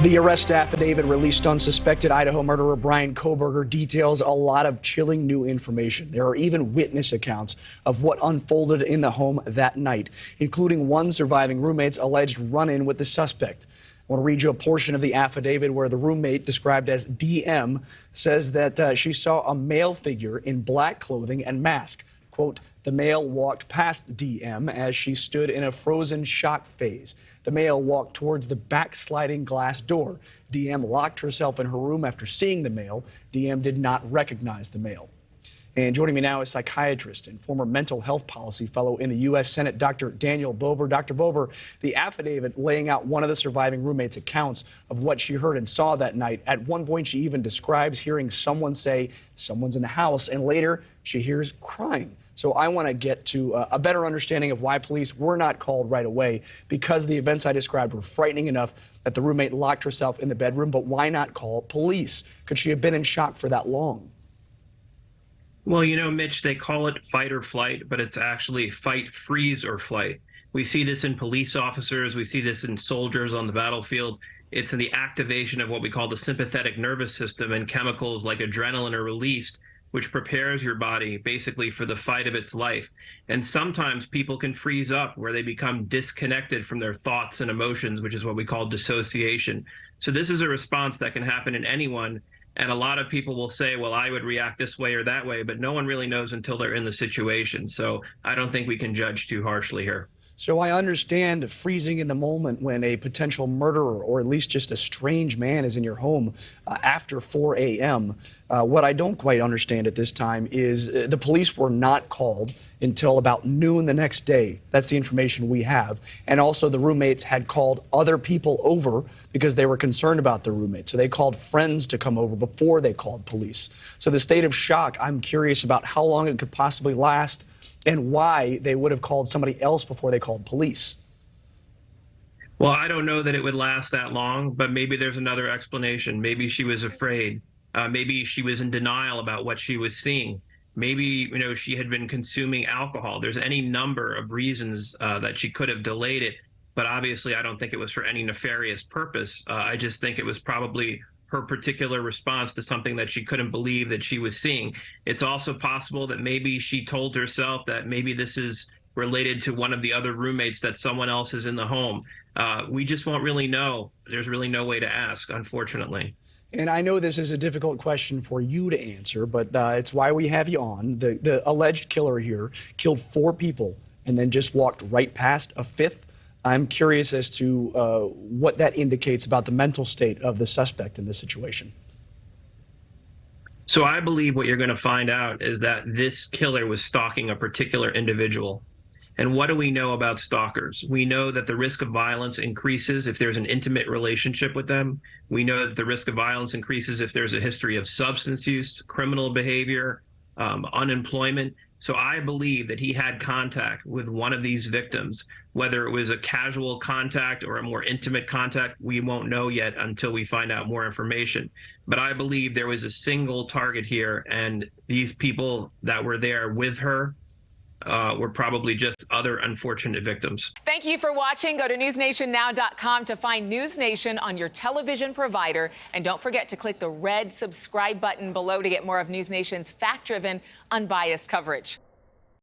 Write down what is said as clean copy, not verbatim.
The arrest affidavit released on suspected Idaho murderer Brian Kohberger details a lot of chilling new information. There are even witness accounts of what unfolded in the home that night, including one surviving roommate's alleged run-in with the suspect. I want to read you a portion of the affidavit where the roommate, described as DM, says that she saw a male figure in black clothing and mask. Quote, the male walked past DM as she stood in a frozen shock phase. The male walked towards the backsliding glass door. DM locked herself in her room after seeing the male. DM did not recognize the male. And joining me now is psychiatrist and former mental health policy fellow in the U.S. Senate, Dr. Daniel Bober. Dr. Bober, the affidavit laying out one of the surviving roommate's accounts of what she heard and saw that night. At one point, she even describes hearing someone say someone's in the house, and later she hears crying. So I want to get to a better understanding of why police were not called right away, because the events I described were frightening enough that the roommate locked herself in the bedroom. But why not call police? Could she have been in shock for that long? Well, you know, Mitch, they call it fight or flight, but it's actually fight, freeze, or flight. We see this in police officers. We see this in soldiers on the battlefield. It's in the activation of what we call the sympathetic nervous system, and chemicals like adrenaline are released, which prepares your body basically for the fight of its life. And sometimes people can freeze up where they become disconnected from their thoughts and emotions, which is what we call dissociation. So this is a response that can happen in anyone. And a lot of people will say, well, I would react this way or that way, but no one really knows until they're in the situation. So I don't think we can judge too harshly here. So I understand freezing in the moment when a potential murderer, or at least just a strange man, is in your home after 4 a.m. What I don't quite understand at this time is the police were not called until about noon the next day. That's the information we have. And also the roommates had called other people over because they were concerned about their roommate. So they called friends to come over before they called police. So the state of shock, I'm curious about how long it could possibly last and why they would have called somebody else before they called police. Well, I don't know that it would last that long, but maybe there's another explanation. Maybe she was afraid. Maybe she was in denial about what she was seeing. Maybe, you know, she had been consuming alcohol. There's any number of reasons that she could have delayed it. But obviously, I don't think it was for any nefarious purpose. I just think it was probably her particular response to something that she couldn't believe that she was seeing. It's also possible that maybe she told herself that maybe this is related to one of the other roommates, that someone else is in the home. We just won't really know. There's really no way to ask, unfortunately. And I know this is a difficult question for you to answer, but it's why we have you on. The alleged killer here killed 4 people and then just walked right past a 5th. I'm curious as to what that indicates about the mental state of the suspect in this situation. So I believe what you're going to find out is that this killer was stalking a particular individual. And what do we know about stalkers? We know that the risk of violence increases if there's an intimate relationship with them. We know that the risk of violence increases if there's a history of substance use, criminal behavior, unemployment. So I believe that he had contact with one of these victims, whether it was a casual contact or a more intimate contact. We won't know yet until we find out more information. But I believe there was a single target here, and these people that were there with her were probably just other unfortunate victims. Thank you for watching. Go to newsnationnow.com to find News Nation on your television provider. And don't forget to click the red subscribe button below to get more of News Nation's fact-driven, unbiased coverage.